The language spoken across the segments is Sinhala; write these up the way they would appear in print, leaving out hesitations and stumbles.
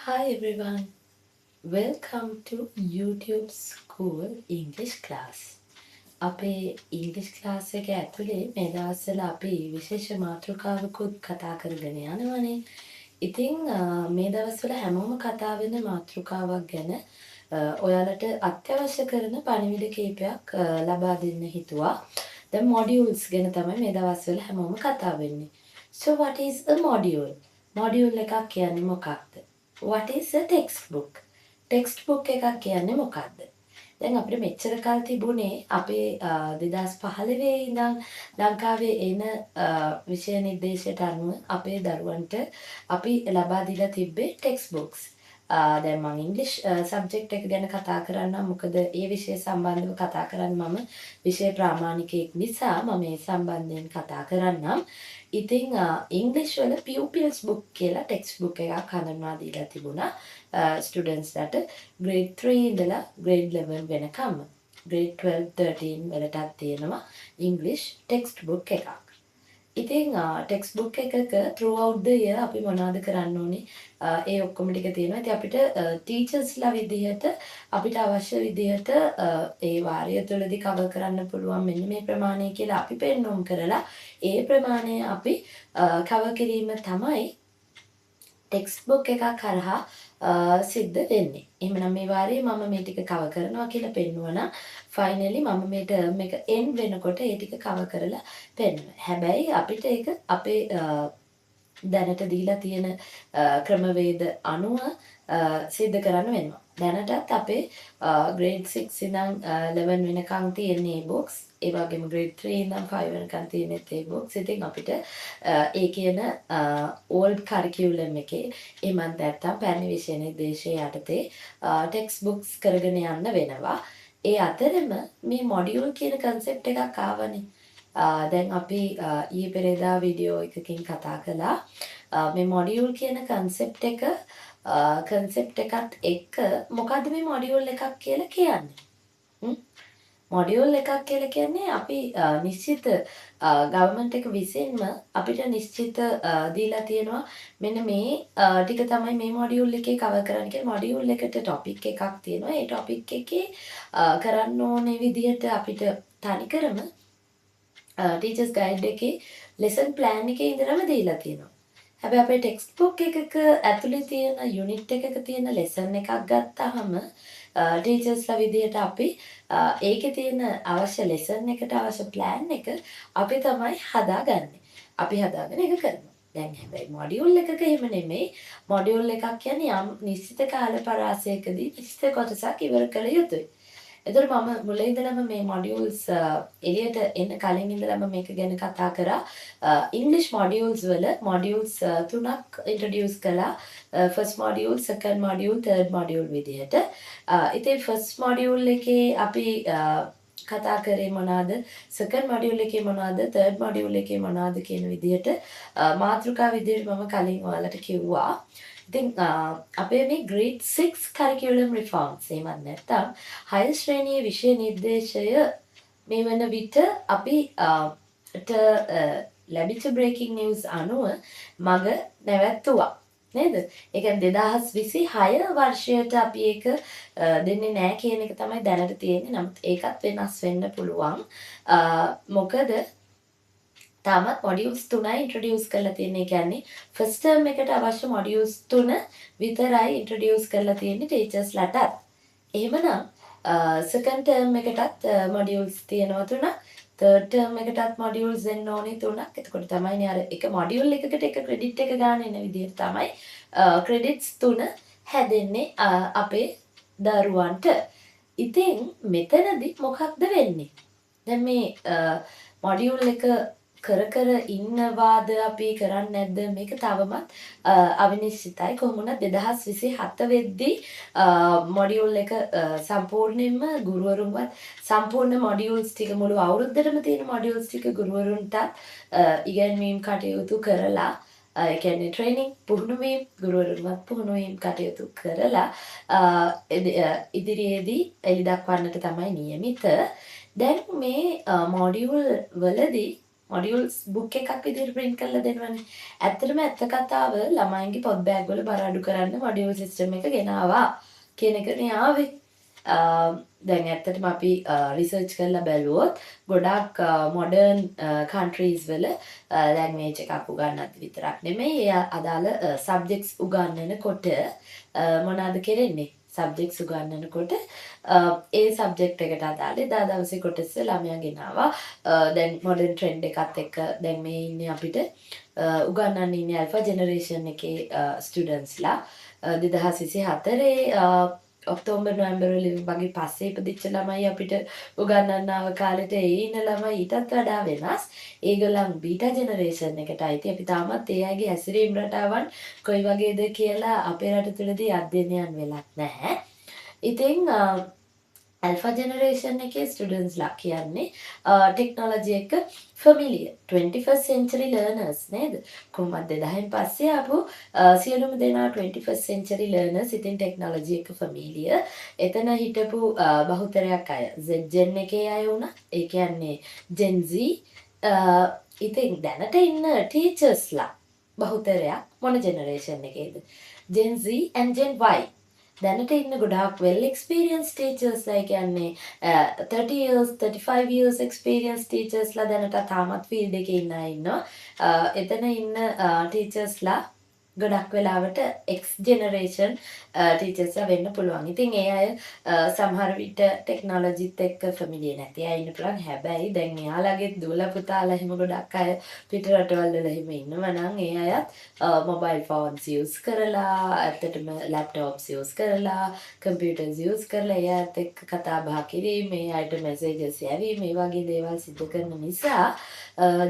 Hi everyone, welcome to YouTube School English class. අපේ ඉංග්‍රීසි ක්ලාස් එක ඇතුලේ මේ දවස්වල අපි විශේෂ මාතෘකාවකුත් කතා කරගෙන යනවනේ. ඉතින් මේ දවස්වල හැමෝම කතා වෙන මාතෘකාවක් ගැන ඔයාලට අත්‍යවශ්‍ය කරන පණිවිඩ කීපයක් ලබා දෙන්න හිතුවා. දැන් modules ගැන තමයි මේ දවස්වල හැමෝම කතා වෙන්නේ. So what is a module? Module එකක් කියන්නේ මොකක්ද? What is a textbook? Textbook එකක් කියන්නේ මොකක්ද? දැන් අපිට මෙච්චර කල් තිබුණේ අපේ 2015 ඉඳන් ලංකාවේ එන විෂය නිර්දේශයට අනුව අපේ දරුවන්ට අපි ලබා දීලා තිබ්බේ ටෙක්ස්ට් බුක්ස්. දැන් මම ඉංග්‍රීසි සබ්ජෙක්ට් එක ගැන කතා කරන්නම්. මොකද ඒ විෂය සම්බන්ධව කතා කරන්න මම විෂය ප්‍රාමාණිකයෙක් නිසා මම මේ සම්බන්ධයෙන් කතා කරන්නම්. ඉතින් ඉංග්‍රීසි වල pupils book කියලා ටෙක්ස්ට් බුක් එකක් හඳුන්වා දීලා තිබුණා ස්ටුඩන්ට්ස්ලාට grade 3 ඉඳලා grade 11 වෙනකම්. grade 12 13 වලටත් තියෙනවා ඉංග්‍රීසි ටෙක්ස්ට් බුක් එකක්. ඉතින් ටෙක්ස්ට් බුක් එකක throughout the year අපි මොනවද කරන්න ඕනේ? ඒ ඔක්කොම ටික තියෙනවා. ඉතින් අපිට ටීචර්ස්ලා විදිහට අපිට අවශ්‍ය විදිහට ඒ වාරය තුළදී කවර් කරන්න පුළුවන් මෙන්න මේ ප්‍රමාණය කියලා අපි පෙන්වුම් කරලා ඒ ප්‍රමාණය අපි කවර් කිරීම තමයි ටෙක්ස්ට් බුක් එකක් කරහා සිද්ධ වෙන්නේ. එහෙනම් මේ වාරේ මම මේ ටික කවර් කරනවා කියලා පෙන්වනවා. ෆයිනලි මම මේ ටර්ම් එක එන්ඩ් වෙනකොට ඒ ටික කවර් කරලා පෙන්වනවා. හැබැයි අපිට ඒක අපේ දැනට දීලා තියෙන ක්‍රමවේද අනුව සිද්ධ කරන්න වෙනවා. දැනටත් අපේ grade 6 ඉඳන් 11 වෙනකන් තියෙන e-books, ඒ වගේම grade 3 ඉඳන් 5 වෙනකන් තියෙන e-books. ඉතින් අපිට ඒ කියන old curriculum එකේ එහෙමත් නැත්නම් පැරණි විෂය නිර්දේශයේ යටතේ text books කරගෙන යන්න වෙනවා. ඒ අතරෙම මේ module කියන concept එකක් ආවනේ. දැන් අපි ඊයේ පෙරේදා වීඩියෝ එකකින් කතා කළා මේ මොඩියුල් කියන concept එකත් එක්ක මොකද්ද මේ මොඩියුල් එකක් කියලා කියන්නේ? මොඩියුල් එකක් කියලා කියන්නේ අපි නිශ්චිත ගවර්න්මන්ට් එක විසින්ම අපිට නිශ්චිත දීලා තියෙනවා මෙන්න මේ ටික තමයි මේ මොඩියුල් එකේ කවර් කරන්න කියලා. මොඩියුල් එකට ටොපික් එකක් තියෙනවා. ඒ ටොපික් එකේ කරන්න ඕනේ විදිහට අපිට තනිකරම ටීචර්ස් ගයිඩ් එකේ ලෙසන් ප්ලෑන් එකේ ඉඳලම දීලා තියෙනවා. හැබැයි අපේ ටෙක්ස්ට් බුක් එකක ඇතුලේ තියෙන යුනිට් එකක තියෙන ලෙසන් එකක් ගත්තාම ටීචර්ස්ලා විදියට අපි ඒකේ තියෙන අවශ්‍ය ලෙසන් එකට අවශ්‍ය ප්ලෑන් එක අපි තමයි හදාගන්නේ. අපි හදාගෙන ඒක කරනවා. දැන් හැබැයි මොඩියුල් එකක එහෙම නෙමෙයි. මොඩියුල් එකක් කියන්නේ යම් නිශ්චිත කාල පරාසයකදී නිශ්චිත කොටසක් ඉවර කළ යුතුයි. එතකොට මම මුලින් ඉඳලම මේ මොඩියුල්ස් එළියට එන්න කලින් ඉඳලම මේක ගැන කතා කරා. ඉංග්‍රීසි මොඩියුල්ස් වල මොඩියුල්ස් තුනක් ඉන්ට්‍රොඩියුස් කළා. First module, second module, third module විදිහට. ඉතින් ෆස්ට් මොඩියුල් එකේ අපි කතා කරේ මොනවාද? සෙකන්ඩ් මොඩියුල් එකේ මොනවාද? තර්ඩ් මොඩියුල් එකේ මොනවාද කියන විදිහට මාතෘකා විදිහට මම කලින් ඔයාලට කිව්වා. ඉතින් අපේ මේ grade 6 curriculum reforms එහෙමත් නැත්නම් 6 ශ්‍රේණියේ විෂය නිර්දේශය මේ වන විට අපි ලැබිච්ච breaking news අනුව මග නැවැත්තුවා නේද? ඒ කියන්නේ 2026 වර්ෂයට අපි ඒක දෙන්නේ නැහැ කියන එක තමයි දැනට තියෙන්නේ. නමුත් ඒකත් වෙනස් වෙන්න පුළුවන්. මොකද තාමත් මොඩියුල්ස් 3යි ඉන්ට්‍රොඩියුස් කරලා තියෙන්නේ. ඒ කියන්නේ ෆස්ට් ටර්ම් එකට අවශ්‍ය මොඩියුල්ස් 3 විතරයි ඉන්ට්‍රොඩියුස් කරලා තියෙන්නේ ටීචර්ස්ලාට. එහෙමනම් සෙකන්ඩ් ටර්ම් එකටත් මොඩියුල්ස් තියෙනවා 3ක්. තර්ඩ් ටර්ම් එකටත් මොඩියුල්ස් දෙන්න ඕනේ 3ක්. එතකොට තමයිනේ අර එක මොඩියුල් එකකට එක ක්‍රෙඩිට් එක ගන්න එන විදිහට තමයි ක්‍රෙඩිට්ස් 3 හැදෙන්නේ අපේ දරුවන්ට. ඉතින් මෙතනදි මොකක්ද වෙන්නේ? දැන් මේ මොඩියුල් එක කර ඉන්නවාද අපි කරන්නේ නැද්ද මේක තවමත් අවිනිශ්චිතයි. කොහොම වුණත් 2027 වෙද්දී මොඩියුල් එක සම්පූර්ණයෙන්ම ගුරුවරුන්වත් සම්පූර්ණ මොඩියුල්ස් ටික මුළු අවුරුද්දටම තියෙන මොඩියුල්ස් ටික ගුරුවරුන්ට ඉගැන්වීම් කටයුතු කරලා ඒ කියන්නේ ට්‍රේනින් පුහුණුවීම් ගුරුවරුන්වත් පුහුණුවීම් කටයුතු කරලා ඉදිරියේදී එළි දක්වන්නට තමයි නියමිත. දැන් මේ මොඩියුල් වලදී මොඩියුල්ස් බුක් එකක් විදිහට print කරලා දෙනවනේ. ඇත්තටම ඇත්ත කතාව ළමයින්ගේ පොත් බෑග් වල බර අඩු කරන්න මොඩියුල් සිස්ටම් එක ගෙනාවා කියන එකනේ ආවේ. දැන් ඇත්තටම අපි රිසර්ච් කරලා බැලුවොත් ගොඩාක් මොඩර්න් කන්ට්‍රීස් වල ලැන්ග්වේජ් එකක් උගන්වද්දි විතරක් නෙමෙයි ඒ අදාළ සබ්ජෙක්ට්ස් උගන්වනකොට මොනවද කරන්නේ? සබ්ජෙක්ට්ස් උගන්වනකොට ඒ සබ්ජෙක්ට් එකට අදාළ එදා දවසේ කොටස ළමයා ගෙනාවා. දැන් මොඩර්න් ට්‍රෙන්ඩ් එකත් එක්ක දැන් මේ ඉන්නේ අපිට උගන්වන්න ඉන්නේ අල්ෆා ජෙනරේෂන් එකේ ස්ටුඩන්ට්ස්ලා 2024 ඔක්තෝබර් නොවැම්බර් වගේ පස්සේ ඉපදිච්ච ළමයි අපිට උගන්වන්න ආව කාලෙට ඒ ඉන්න ළමයි ඊටත් වඩා වෙනස්. ඒගොල්ලන් බීටා ජෙනරේෂන් එකට අයිති. අපි තාමත් ඒ අයගේ හැසිරීම් රටාවන් කොයි වගේද කියලා අපේ රට තුළදී අධ්‍යයනයන් වෙලක් නැහැ. ඉතින් ඇල්ෆා ජෙනරේෂන් එකේ ස්ටුඩන්ට්ස්ලා කියන්නේ ටෙක්නොලොජි එක ෆැමිලියර් 21st century learners නේද? කොහොමද 2000න් පස්සේ ආපු සියලුම දෙනා 21st century learners. ඉතින් ටෙක්නොලොජි එක ෆැමිලියර්. එතන හිටපු බහුතරයක් අය Z gen එකේ අය වුණා. ඒ කියන්නේ Gen Z. ඉතින් දැනට ඉන්න ටීචර්ස්ලා බහුතරයක් මොන generation එකේද? Gen Z and Gen Y. දැනට ඉන්න ගොඩාක් well experienced teachers ලා කියන්නේ 30 years 35 years experienced teachers ලා දැනට තාමත් field එකේ ඉන්න අය ඉන්නවා. එතන ඉන්න teachers ලා ගොඩක් වෙලාවට X generation teachers ලා වෙන්න පුළුවන්. ඉතින් ඒ අය සමහර විට ටෙක්නොලොජිත් එක්ක ෆැමිලියර් නැති අය ඉන්න පුළුවන්. හැබැයි දැන් එයාලගේ දුවලා පුතාලා එහෙම ගොඩක් අය පිට රටවල් වල එහෙම ඉන්නවා නම් ඒ අයත් මොබයිල් ෆෝන්ස් යූස් කරලා ඇත්තටම ලැප්ටොප්ස් යූස් කරලා කම්පියුටර්ස් යූස් කරලා ඒ අයත් එක්ක කතා බහ කිරීම, ඒ අයට මෙසේජස් යැවීම මේ වගේ දේවල් සිදු කරන නිසා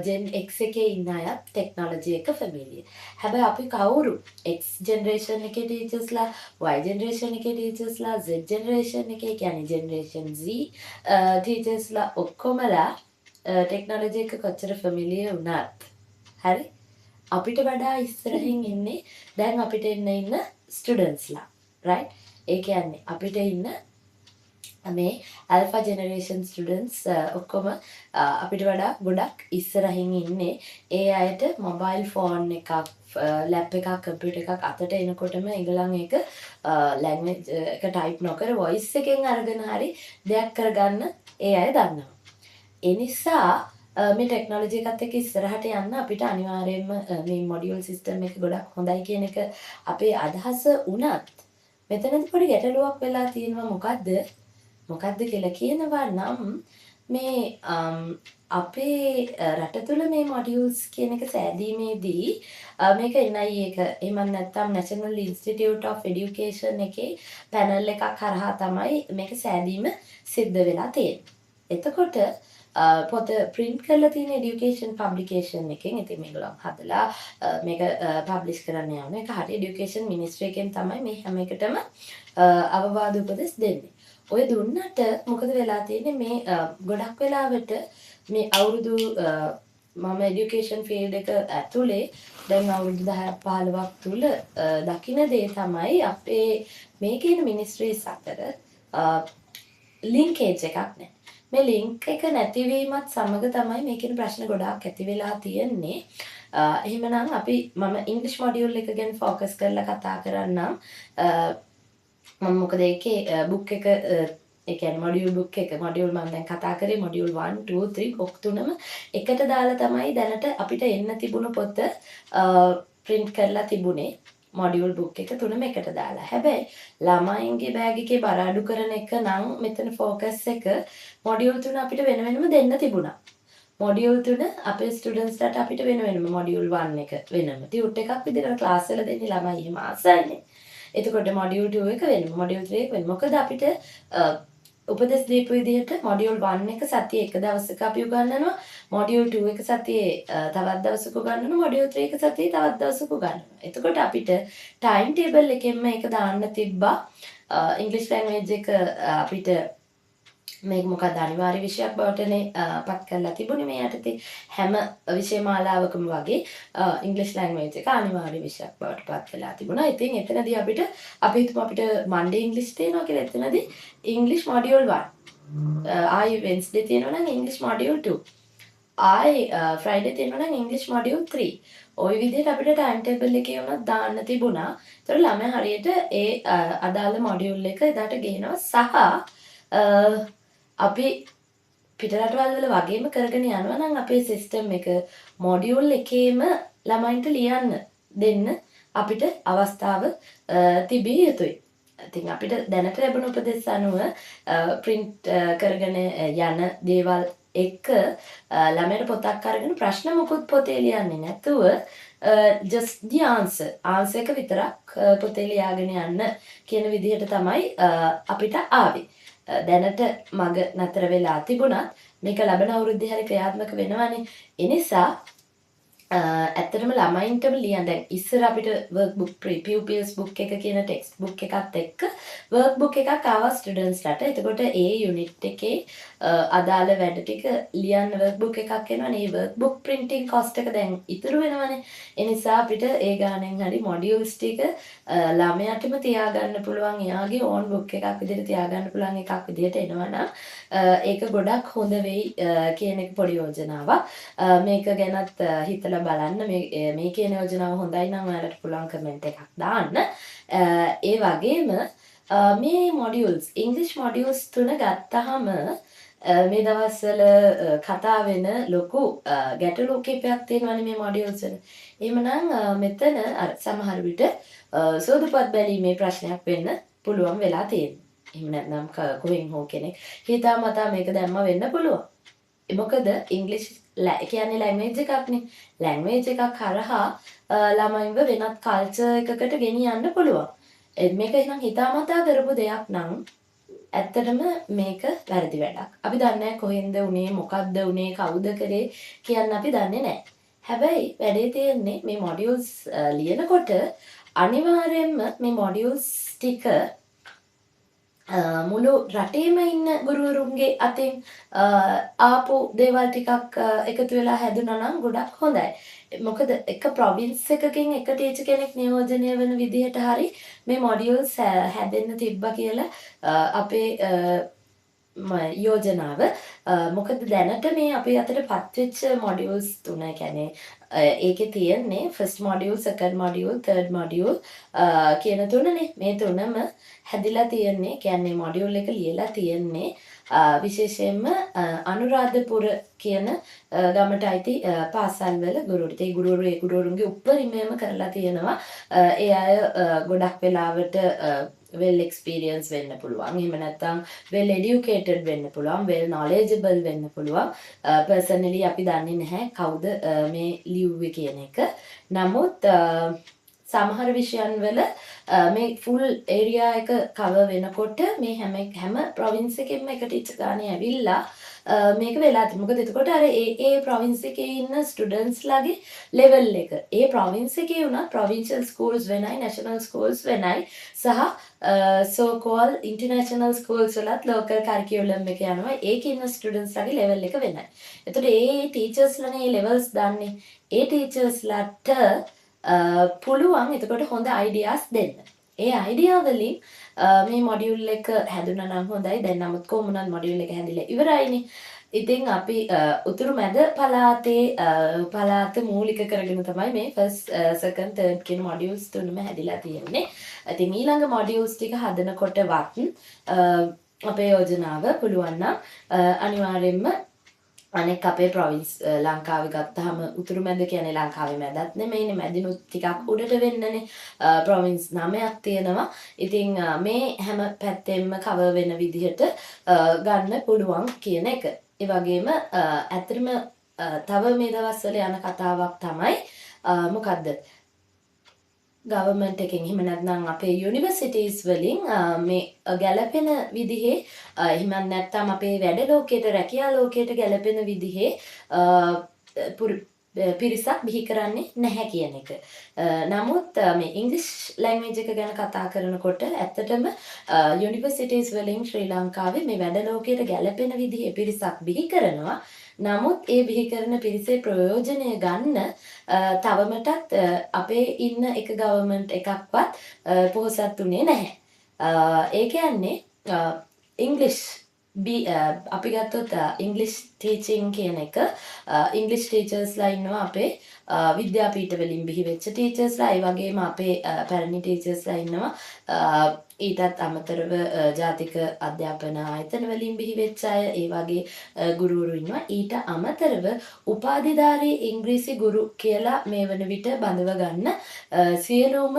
Gen X එකේ ඉන්න අයත් ටෙක්නොලොජි එක ෆැමිලියර්. හැබැයි අපි කවුරු X generation එකේ ටීචර්ස්ලා, Y generation එකේ ටීචර්ස්ලා, Z generation එකේ කියන්නේ generation Z ටීචර්ස්ලා ඔක්කොමලා ටෙක්නොලොජි එක කොච්චර ෆැමිලියර් වුණත් හරි අපිට වඩා ඉස්සරහින් ඉන්නේ දැන් අපිට ඉන්න ස්ටුඩන්ට්ස්ලා right. ඒ කියන්නේ අපිට ඉන්න මේ alpha generation students ඔක්කොම අපිට වඩා ගොඩක් ඉස්සරහින් ඉන්නේ. ඒ අයට මොබයිල් ෆෝන් එකක්, ලැප් එකක්, කම්පියුටර් එකක් අතට එනකොටම ඒගොල්ලන් ඒක ලැන්ග්වේජ් එක ටයිප් නොකර වොයිස් එකෙන් අරගෙන හරි දෙයක් කරගන්න ඒ අය දන්නවා. ඒ නිසා මේ ටෙක්නොලොජි එකත් එක්ක ඉස්සරහට යන්න අපිට අනිවාර්යයෙන්ම මේ මොඩියුල් සිස්ටම් එක ගොඩක් හොඳයි කියන එක අපේ අදහස වුණත් මෙතනදී පොඩි ගැටලුවක් වෙලා තියෙනවා. මොකද්ද කියලා කියනවා නම් මේ අපේ රට තුළ මේ මොඩියුල්ස් කියන එක සෑදීමේදී මේක NIE එක එහෙම නැත්නම් National Institute of Education එකේ පැනල් එකක් හරහා තමයි මේක සෑදීම සිද්ධ වෙලා තියෙන්නේ. එතකොට පොත print කරලා තියෙන education publication එකෙන් ඉතින් මේගොල්ලෝ හදලා මේක publish කරන්න යනවා. ඒක හරිය education ministry එකෙන් තමයි මේ හැම එකටම අවවාද උපදෙස් දෙන්නේ. ඔය දුන්නට මොකද වෙලා තියෙන්නේ මේ ගොඩක් වෙලාවට මේ අවුරුදු මම এডুকেෂන් ෆීල්ඩ් එක ඇතුලේ දැන් අවුරුදු 10ක් 15ක් තුල දකින දේ තමයි අපේ මේ කියන මිනිස්ට්‍රීස් අතර ලින්කේජ් එකක් නැහැ. මේ ලින්ක් එක නැතිවීමත් සමග තමයි මේ කියන ප්‍රශ්න ගොඩාක් ඇති වෙලා තියෙන්නේ. එහෙමනම් මම ඉංග්‍රීසි මොඩියුල් එක ගැන ફોකස් කරලා කතා කරන්නම්. මම මොකද ඒකේ බුක් එක ඒ කියන්නේ මොඩියුල් බුක් එක මොඩියුල් මම දැන් කතා කරේ මොඩියුල් 1 2 3 ඔක් තුනම එකට දාලා තමයි දැනට අපිට එන්න තිබුණු පොත print කරලා තිබුණේ. මොඩියුල් බුක් එක තුනම එකට දාලා. හැබැයි ළමයින්ගේ බෑග් එකේ බර අඩු කරන එක නම් මෙතන ફોකස් එක මොඩියුල් 3 අපිට වෙන වෙනම දෙන්න තිබුණා. මොඩියුල් 3 අපේ ස්ටුඩන්ට්ස්ලාට අපිට වෙන වෙනම මොඩියුල් 1 එක වෙනම ටියුට් එකක් විදිහට ක්ලාස් වල දෙන්නේ ළමයි එහෙම ආසයිනේ. එතකොට මොඩියුල් 2 එක වෙනම මොඩියුල් 3 එක වෙනම. මොකද අපිට උපදෙස් දීපු විදිහට මොඩියුල් 1 එක සතියේ එක දවසක අපි උගන්වනවා. මොඩියුල් 2 එක සතියේ තවත් දවසක උගන්වනවා. මොඩියුල් 3 එක සතියේ තවත් දවසක උගන්වනවා. එතකොට අපිට ටයිම් ටේබල් එකෙන් මේක දාන්න තිබ්බා. ඉංග්‍රීසි ලැන්ග්වේජ් එක අපිට මේක මොකක්ද අනිවාර්ය විෂයක් බවටනේ පත් කරලා තිබුණේ මේ යටතේ හැම විෂය මාලාවකම වගේ ඉංග්‍රීසි ලැන්ග්වේජ් එක අනිවාර්ය විෂයක් බවට පත් වෙලා තිබුණා. ඉතින් එතනදී අපි හිතමු අපිට මන්ඩේ ඉංග්‍රීසි තියෙනවා කියලා. එතනදී ඉංග්‍රීසි මොඩියුල් 1 ආයි වෙන්ස්ඩේ තියෙනවා නම් ඉංග්‍රීසි මොඩියුල් 2 ආයි ෆ්‍රයිඩේ තියෙනවා නම් ඉංග්‍රීසි මොඩියුල් 3. ওই විදිහට අපිට ටයිම් ටේබල් එකේ උනත් දාන්න තිබුණා. ඒතර ළමයා හරියට ඒ අදාළ මොඩියුල් එක එදාට ගේනවා සහ අපි පිටරටවල් වල වගේම කරගෙන යනවා නම් අපේ සිස්ටම් එක මොඩියුල් එකේම ළමයින්ට ලියන්න දෙන්න අපිට අවස්ථාව තිබිය යුතුයි. ඉතින් අපිට දැනට ලැබුණු උපදෙස් අනුව ප්‍රින්ට් කරගෙන යන දේවල් එක්ක ළමයට පොතක් අරගෙන ප්‍රශ්න මොකුත් පොතේ ලියන්නේ නැතුව just the answer එක විතරක් පොතේ ලියාගෙන යන්න කියන විදිහට තමයි අපිට ආවේ. දැනට මග නතර වෙලා තිබුණත් මේක ලබන අවුරුද්දේ හරි ක්‍රියාත්මක වෙනවනේ. ඒ නිසා ඇත්තටම ළමයින්ටම ලියන්න දැන් ඉස්සර අපිට work book pupils book එක කියන text book එකත් එක්ක work book එකක් ආවා ස්ටුඩන්ට්ස්ලාට. එතකොට ඒ යුනිට් එකේ අදාළ වැඩ ටික ලියන්න work book එකක් එනවනේ. ඒ work book printing cost එක දැන් ඉතුරු වෙනවනේ. ඒ නිසා අපිට ඒ ගානෙන් හරි modules ටික ළමයාටම තියාගන්න පුළුවන්. එයාගේ own book එකක් විදිහට තියාගන්න පුළුවන් එකක් විදිහට එනවනම් ඒක ගොඩක් හොඳ වෙයි කියන එක පොඩි යෝජනාවක්. මේක ගැනත් හිතලා බලන්න මේ කියන යෝජනාව හොඳයි නම් ඔයාලට පුළුවන් කමෙන්ට් එකක් දාන්න. ඒ වගේම මේ මොඩියුල්ස් ඉංග්‍රීසි මොඩියුල්ස් 3 ගත්තාම මේ දවස්වල කතා වෙන ලොකු ගැටලු කිහිපයක් තියෙනවානේ මේ මොඩියුල්ස් වල. එහෙමනම් මෙතන අර සමහර විට සෝදුපත් බැලීමේ ප්‍රශ්නයක් වෙන්න පුළුවන් වෙලා තියෙනවා. එහෙම නැත්නම් කොහෙන් හෝ කෙනෙක් හිතාමතා මේක දැම්ම වෙන්න පුළුවන්. මොකද ඉංග්‍රීසි කියන්නේ ලැන්ග්වේජ් එකක්නේ. ලැන්ග්වේජ් එකක් හරහා ළමයින්ව වෙනත් කල්චර් එකකට ගෙනියන්න පුළුවන්. මේක එහෙනම් හිතාමතා කරපු දෙයක් නම් ඇත්තටම මේක වැරදි වැඩක්. අපි දන්නේ නැහැ කොහෙන්ද උනේ, මොකද්ද උනේ, කවුද කරේ කියන්න අපි දන්නේ නැහැ. හැබැයි වැඩේ තියෙන්නේ මේ මොඩියුල්ස් ලියනකොට අනිවාර්යයෙන්ම මේ මොඩියුල්ස් ටික මුළු රටේම ඉන්න ගුරුවරුන්ගේ අතින් ආපු දේවල් ටිකක් එකතු වෙලා හැදුනා නම් ගොඩක් හොඳයි. මොකද එක ප්‍රොවින්ස් එකකින් එක ටීචර් කෙනෙක් නියෝජනය වෙන විදිහට හරි මේ මොඩියුල්ස් හැදෙන්න තිබ්බා කියලා අපේ යෝජනාව. මොකද දැනට මේ අපේ අතට පත්වෙච්ච මොඩියුල්ස් 3 කියන්නේ ඒකේ තියෙන්නේ first module, second module, third module කියන තුනනේ. මේ තුනම හැදිලා තියෙන්නේ කියන්නේ මොඩියුල් එක ලියලා තියෙන්නේ විශේෂයෙන්ම අනුරාධපුර කියන ගමට අයිති පාසල් වල ගුරුවරු. ඒ ගුරුවරුන්ගේ උපරිමයම කරලා තියෙනවා. ඒ අය ගොඩක් වෙලාවට well experienced වෙන්න පුළුවන්. එහෙම නැත්නම් well educated වෙන්න පුළුවන්. well knowledgeable වෙන්න පුළුවන්. personally අපි දන්නේ නැහැ කවුද මේ ලියුවේ කියන එක. නමුත් සමහර විෂයන් වල මේ ෆුල් ඒරියා එක කවර් වෙනකොට මේ හැම ප්‍රොවින්ස් එකෙම එක ටීචර් ගානේ ඇවිල්ලා මේක වෙලා තියෙනවා. මොකද එතකොට අර ඒ ප්‍රොවින්ස් එකේ ඉන්න ස්ටුඩන්ට්ස්ලාගේ ලෙවල් එක ඒ ප්‍රොවින්ස් එකේ උනා ප්‍රොවින්ෂල් ස්කූල්ස් වෙනයි, නැෂනල් ස්කූල්ස් වෙනයි සහ so called international schools වලත් local curriculum එක යනවා. ඒකේ ඉන්න ස්ටුඩන්ට්ස්ලාගේ ලෙවල් එක වෙනයි. එතකොට ඒ ටීචර්ස්ලානේ ලෙවල්ස් දාන්නේ. ඒ ටීචර්ස්ලාට පුළුවන් එතකොට හොඳ අයිඩියාස් දෙන්න. ඒ අයිඩියා වලින් මේ මොඩියුල් එක හැදුනා නම් හොඳයි. දැන් නමුත් කොහොමනම් මොඩියුල් එක හැදිලා ඉවරයිනේ. ඉතින් අපි උතුරු මැද පළාත මූලික කරගෙන තමයි මේ ෆස්ට් සෙකන්ඩ් තර්ඩ් කියන මොඩියුල්ස් තුනම හැදිලා තියෙන්නේ. ඉතින් ඊළඟ මොඩියුල්ස් ටික හදනකොටවත් අපේ යෝජනාව පුළුවන් නම් අනිවාර්යයෙන්ම අනෙක් අපේ ප්‍රොවින්ස් ලංකාවේ ගත්තාම උතුරු මැද කියන්නේ ලංකාවේ මැදත් නෙමෙයිනේ, මැදිනුත් ටිකක් උඩට වෙන්නනේ. ප්‍රොවින්ස් 9ක් තියෙනවා. ඉතින් මේ හැම පැත්තෙම කවර් වෙන විදිහට ගන්න පුළුවන් කියන එක. ඒ වගේම ඇත්තටම තව මේ දවස්වල යන කතාවක් තමයි මොකද්ද? ගවර්න්මන්ට් එකෙන් එහෙම නැත්නම් අපේ යුනිවර්සිටීස් වලින් මේ ගැලපෙන විදිහේ එහෙම නැත්නම් අපේ වැඩ ලෝකයට, රැකියා ලෝකයට ගැලපෙන විදිහේ පිරිසක් බිහි කරන්නේ නැහැ කියන එක. නමුත් මේ ඉංග්‍රීසි ලැන්ග්වේජ් එක ගැන කතා කරනකොට ඇත්තටම යුනිවර්සිටීස් වලින් ශ්‍රී ලංකාවේ මේ වැඩ ලෝකයට ගැලපෙන විදිහේ පිරිසක් බිහි කරනවා. නමුත් ඒ බිහි කරන පිරිසේ ප්‍රයෝජනය ගන්න තවමටත් අපේ ඉන්න එක ගවර්න්මන්ට් එකක්වත් පොහොසත් උනේ නැහැ. ඒ කියන්නේ ඉංග්‍රීසි අපි ගත්තොත් ඉංග්ලිෂ් ටීචින් කියන එක ඉංග්ලිෂ් ටීචර්ස්ලා ඉන්නවා අපේ විද්‍යාපීඨ වලින් බිහි වෙච්ච ටීචර්ස්ලා ඒ වගේම අපේ පැරණි ටීචර්ස්ලා ඉන්නවා ඊටත් අමතරව ජාතික අධ්‍යාපන ආයතන වලින් බිහි වෙච්ච අය ඒ වගේ ගුරුවරු ඉන්නවා ඊට අමතරව උපාධිධාරී ඉංග්‍රීසි ගුරු කියලා මේ වන විට බඳව ගන්න සියලුම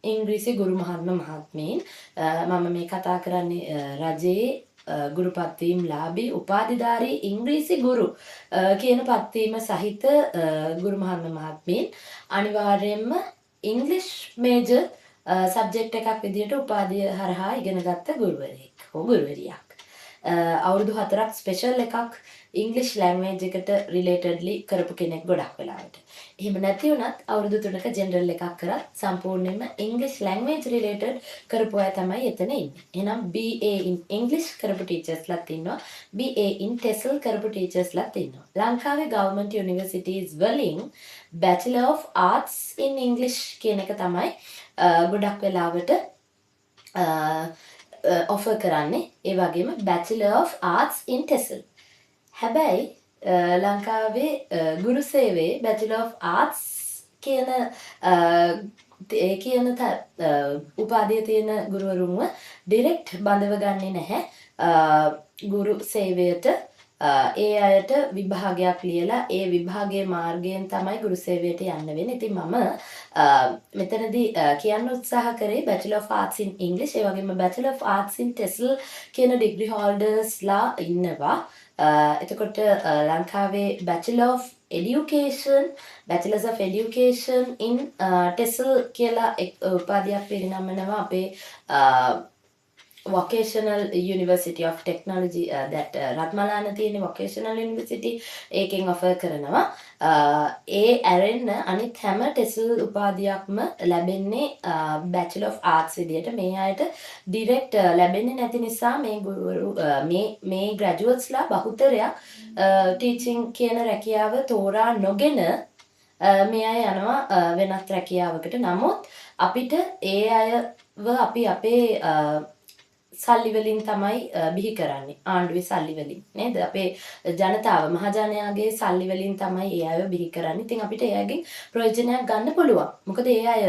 ඉංග්‍රීසි ගුරු මහත්මීන් මම මේ කතා කරන්නේ රජයේ ගුරු පත්වීම් ලාභී උපාධිධාරී ඉංග්‍රීසි ගුරු කියන පත්වීම සහිත ගුරු මහත්මීන් අනිවාර්යයෙන්ම ඉංග්ලිෂ් මේජර් සබ්ජෙක්ට් එකක් විදිහට උපාධිය හරහා ඉගෙන ගත්ත ගුරුවරයෙක් හෝ ගුරුවරියක්. අවුරුදු 4ක් ස්පෙෂල් එකක් ඉංග්ලිෂ් ලැන්ග්වේජ් එකට රිලේටඩ්ලි කරපු කෙනෙක් ගොඩක් වෙලාවට. එහෙම නැති වුණත් අවුරුදු 3ක ජෙනරල් එකක් කරත් සම්පූර්ණයෙන්ම ඉංග්ලිෂ් ලැන්ග්වේජ් රිලේටඩ් කරපු අය තමයි එතන ඉන්නේ. එහෙනම් BA in English කරපු ටීචර්ස්ලාත් ඉන්නවා. BA in TESOL කරපු ටීචර්ස්ලාත් ඉන්නවා. ලංකාවේ ගවර්න්මන්ට් යුනිවර්සිටීස් වලින් Bachelor of Arts in English කියන එක තමයි ගොඩක් වෙලාවට ඔෆර් කරන්නේ. ඒ වගේම Bachelor of Arts in TESOL. හැබැයි ලංකාවේ ගුරු සේවයේ Bachelor of Arts කියන උපාධිය තියෙන ගුරුවරුන්ව ඩිරෙක්ට් බඳව ගන්නේ නැහැ ගුරු සේවයට. ඒ අයට විභාගයක් ලියලා ඒ විභාගයේ මාර්ගයෙන් තමයි ගුරු සේවයට යන්න වෙන්නේ. ඉතින් මම මෙතනදී කියන්න උත්සාහ කරේ Bachelor of Arts in English ඒ වගේම Bachelor of Arts in TESOL කියන ඩිග්‍රී හෝල්ඩර්ස්ලා ඉන්නවා. එතකොට ලංකාවේ Bachelor of Education, Bachelors of Education in TESOL කියලා උපාධියක් පිරිනමනවා අපේ Vocational University of Technology that Ratmalana තියෙන Vocational University ඒකෙන් ඔෆර් කරනවා. ඒ ඇරෙන්න අනිත් හැම TESOL උපාධියක්ම ලැබෙන්නේ Bachelor of Arts විදියට. මේ අයට ඩිරෙක්ට් ලැබෙන්නේ නැති නිසා මේ ගුරුවරු මේ ග්‍රැජුවේට්ස්ලා බහුතරයක් ටීචින් කියන රැකියාව තෝරා නොගෙන මේ අය යනවා වෙනත් රැකියාවකට. නමුත් අපිට ඒ අයව අපි අපේ සල්ලි වලින් තමයි බිහි කරන්නේ ආණ්ඩුවේ සල්ලි වලින් නේද අපේ ජනතාව මහජනයාගේ සල්ලි වලින් තමයි ඒ අයව බිහි කරන්නේ. ඉතින් අපිට එයාගෙන් ප්‍රයෝජනයක් ගන්න පුළුවන්. මොකද ඒ අය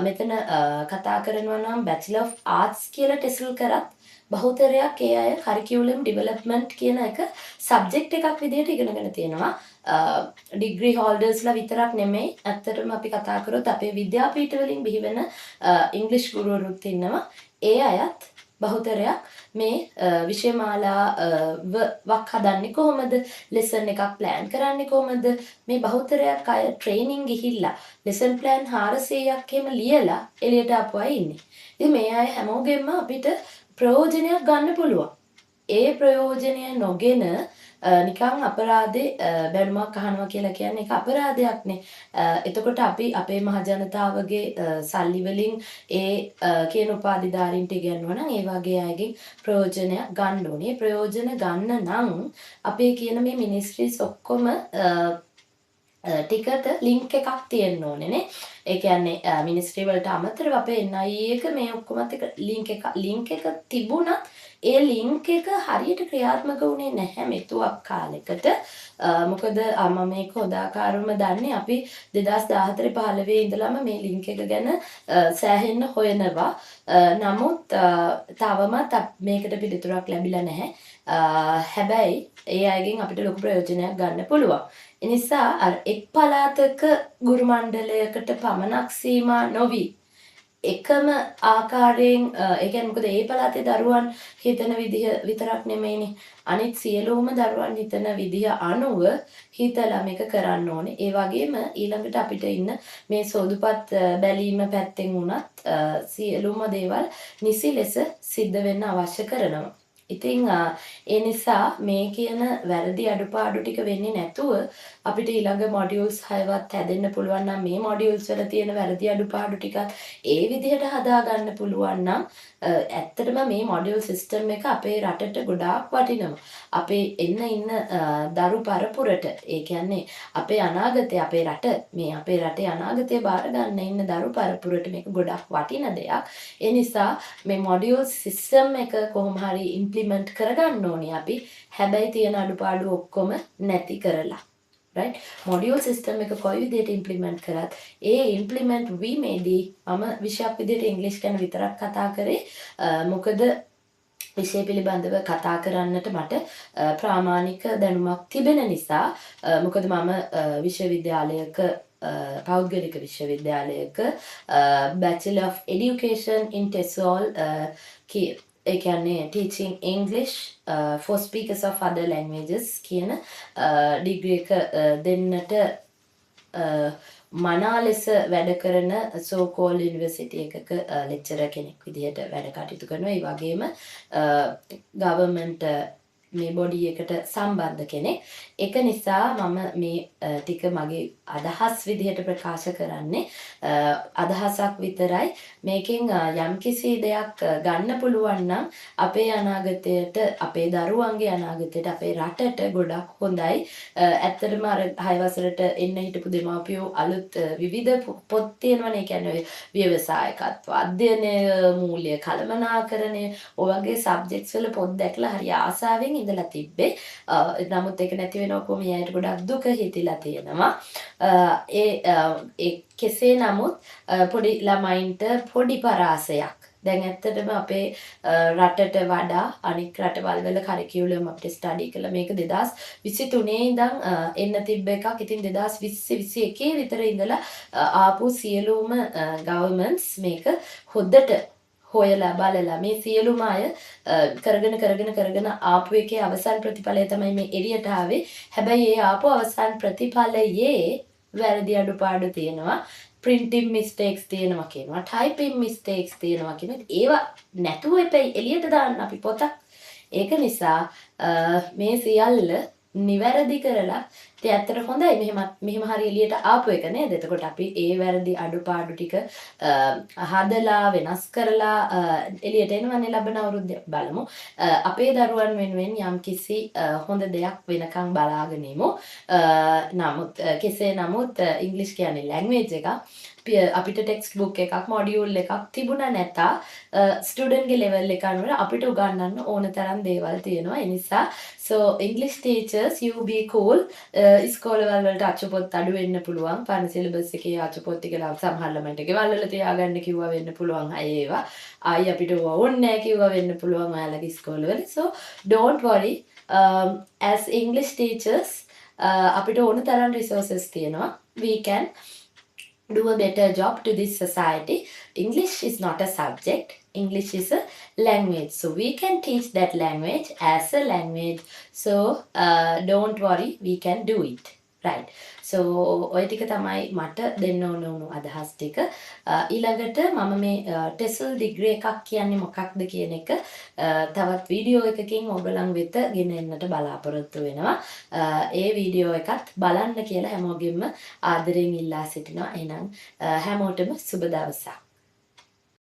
මෙතන කතා කරනවා නම් Bachelor of Arts කියලා TESOL කරත් බහුතරයක් ඒ අය කරිකියුලම් ඩෙවලොප්මන්ට් කියන එක සබ්ජෙක්ට් එකක් විදිහට ඉගෙනගෙන තියෙනවා. ඩිග්‍රී හෝල්ඩර්ස්ලා විතරක් නෙමෙයි. ඇත්තටම අපි කතා කරොත් අපේ විද්‍යාපීඨ වලින් බිහි වෙන ඉංග්‍රීසි ගුරුවරුත් ඉන්නවා. ඒ අයත් බහුතරයක් මේ විෂයමාලාවක් හදන්නේ කොහොමද? ලෙසන් එකක් ප්ලෑන් කරන්නේ කොහොමද? මේ බහුතරයක් අය ට්‍රේනින් ගිහිල්ලා ලෙසන් ප්ලෑන් 400ක් එහෙම ලියලා එළියට ආපු අය ඉන්නේ. ඉතින් මේ අය හැමෝගෙම අපිට ප්‍රයෝජනයක් ගන්න පුළුවන්. ඒ ප්‍රයෝජනය නොගෙන නිකන් අපරාධේ බැනුමක් අහනවා කියලා කියන්නේ ඒක අපරාධයක්නේ. එතකොට අපි අපේ මහජනතාවගේ සල්ලි වලින් ඒ කියන උපාධිධාරීන්ට ඉගෙනනවා නම් ඒ වගේ අයගෙන් ප්‍රයෝජනයක් ගන්න ඕනේ. ප්‍රයෝජන ගන්න නම් අපේ කියන මේ මිනිස්ට්‍රීස් ඔක්කොම ටිකට ලින්ක් එකක් තියෙන්න ඕනේ නේ. ඒ කියන්නේ මිනිස්ට්‍රි වලට අමතරව අපේ NIE එක මේ ඔක්කොමත් එක ලින්ක් එක තිබුණත් ඒ ලින්ක් එක හරියට ක්‍රියාත්මක වුණේ නැහැ මෙතුවක් කාලෙකට. මොකද මම මේක හොදාකාරවම දන්නේ අපි 2014-15 ඉඳලම මේ ලින්ක් එක ගැන සෑහෙන්න හොයනවා. නමුත් තවමත් මේකට පිළිතුරක් ලැබිලා නැහැ. හැබැයි ඒ අයගෙන් අපිට ලොකු ප්‍රයෝජනයක් ගන්න පුළුවන්. එනිසා අර එක් පළාතක ගුරු මණ්ඩලයකට පමණක් සීමා නොවි එකම ආකාරයෙන් ඒ කියන්නේ මොකද ඒ පළාතේ දරුවන් හිතන විදිහ විතරක් නෙමෙයිනේ අනිත් සියලුම දරුවන් හිතන විදිහ අනුව හිතලා මේක කරන්න ඕනේ. ඒ වගේම ඊළඟට අපිට ඉන්න මේ සෝදුපත් බැලීම පැත්තෙන් උනත් සියලුම දේවල් නිසි ලෙස සිද්ධ වෙන්න අවශ්‍ය කරනවා. ඉතින් ඒ නිසා මේ කියන වැරදි අඩුපාඩු ටික වෙන්නේ නැතුව අපිට ඊළඟ මොඩියුල්ස් 6වත් හැදෙන්න පුළුවන් නම් මේ මොඩියුල්ස් වල තියෙන වැරදි අඩුපාඩු ටිකත් ඒ විදිහට හදා ගන්න පුළුවන් නම් ඇත්තටම මේ මොඩියුල් සිස්ටම් එක අපේ රටට ගොඩාක් වටිනවා. අපේ ඉන්න දරු පරපුරට ඒ කියන්නේ අපේ අනාගතය අපේ රට මේ අපේ රටේ අනාගතය බාර ගන්න ඉන්න දරු පරපුරට මේක ගොඩක් වටින දෙයක්. ඒ නිසා මේ මොඩියුල් සිස්ටම් එක කොහොම හරි ඉම්ප්ලිමන්ට් කරගන්න ඕනේ අපි. හැබැයි තියෙන අඩුපාඩු ඔක්කොම නැති කරලා. right මොඩියුල් සිස්ටම් එක කොයි විදිහට ඉම්ප්ලිමන්ට් කරත් ඒ ඉම්ප්ලිමන්ට් වීමේදී මම විෂයක් විදිහට ඉංග්‍රීසි ගැන විතරක් කතා කරේ මොකද විෂය පිළිබඳව කතා කරන්නට මට ප්‍රාමාණික දැනුමක් තිබෙන නිසා මොකද මම විශ්වවිද්‍යාලයක පෞද්ගලික විශ්වවිද්‍යාලයක Bachelor of Education in TESOL ඒ කියන්නේ teaching English for speakers of other languages කියන ඩිග්‍රී එක දෙන්නට මනා ලෙස වැඩ කරන so called යුනිවර්සිටි එකක ලෙක්චරර් කෙනෙක් විදිහට වැඩ කටයුතු කරනවා. ඒ වගේම government මේ බොඩි එකට සම්බන්ධ කෙනෙක්. ඒක නිසා මම මේ ටික මගේ අදහස් විදිහට ප්‍රකාශ කරන්නේ අදහසක් විතරයි. මේකෙන් යම්කිසි දෙයක් ගන්න පුළුවන් නම් අපේ අනාගතයට, අපේ දරුවන්ගේ අනාගතයට, අපේ රටට ගොඩක් හොඳයි. ඇත්තටම අර 6 වසරට එන්න හිටපු දෙමාපියෝ අලුත් විවිධ පොත් තියෙනවනේ. ඒ කියන්නේ ව්‍යවසායකත්ව, අධ්‍යයනය, මූල්‍ය කළමනාකරණය, ඔය වගේ සබ්ජෙක්ට්ස් වල පොත් දැක්ලා හරි ආසාවෙන් ඉඳලා තිබ්බේ. නමුත් ඒක නැති වෙනකොට කොහොම යායට ගොඩක් දුක හිතිලා තියෙනවා. ඒ කෙසේ නමුත් පොඩි ළමයින්ට පොඩි පරාසයක්. දැන් ඇත්තටම අපේ රටට වඩා අනික් රටවල් වල කරිකියුලම් අපිට ස්ටඩි කළා. මේක 2023 ඉඳන් එන්න තිබ්බ එකක්. ඉතින් 2020 21 විතර ඉඳලා ආපු සියලුම ගවර්න්මන්ට්ස් මේක හොද්දට හොයලා බලලා මේ සියලුම අය කරගෙන ආපු එකේ අවසන් ප්‍රතිඵලය තමයි මේ එළියට ආවේ. හැබැයි ඒ ආපු අවසන් ප්‍රතිඵලයේ වැරදි අඩුපාඩු තියෙනවා. printing mistakes තියෙනවා කියනවා. typing mistakes තියෙනවා කියනවා. ඒවා නැතුව එළියට දාන්න අපි පොතක්. ඒක නිසා මේ සියල්ල නිවැරදි කරලා ඉතින් ඇත්තට හොඳයි මෙහෙම හරි එළියට ආපු එක නේද? එතකොට අපි ඒ වැරදි අඩුපාඩු ටික හදලා වෙනස් කරලා එළියට එනවනේ ලබන අවුරුද්දේ බලමු. අපේ දරුවන් වෙනුවෙන් යම්කිසි හොඳ දෙයක් වෙනකන් බලාගෙන ඉමු. නමුත් කෙසේ නමුත් ඉංග්‍රීසි කියන්නේ ලැන්ග්වේජ් එකක්. අපිට ටෙක්ස්ට් බුක් එකක් මොඩියුල් එකක් තිබුණා නැතා ස්ටුඩන්ට්ගේ ලෙවල් එක අනුව අපිට උගන්වන්න ඕන තරම් දේවල් තියෙනවා. ඒ නිසා so English teachers you be cool. ඉස්කෝලවල වලට අච්චුපොත් අඩු වෙන්න පුළුවන්. පරණ සිලබස් එකේ අච්චුපොත් ටික සමහර ළමයින්ට ගෙවල් වල තියාගන්න කිව්වා වෙන්න පුළුවන්. අය ඒවා ආයි අපිට ඕනේ නැහැ කිව්වා වෙන්න පුළුවන් ඔයාලගේ ඉස්කෝලවල. So don't worry. As English teachers අපිට ඕන තරම් resources තියෙනවා. We can do a better job to this society. English is not a subject. English is a language. So we can teach that language as a language. So don't worry, we can do it. Right. So ඔය ටික තමයි මට දෙන්න ඕන වුණු අදහස් ටික. ඊළඟට මම මේ TESOL ඩිග්‍රී එකක් කියන්නේ මොකක්ද කියන එක තවත් වීඩියෝ එකකින් ඔයගලන් වෙත ගෙන එන්නට බලාපොරොත්තු වෙනවා. ඒ වීඩියෝ එකත් බලන්න කියලා හැමෝගෙම ආදරෙන් ඉල්ලා සිටිනවා. එහෙනම් හැමෝටම සුබ දවසක්.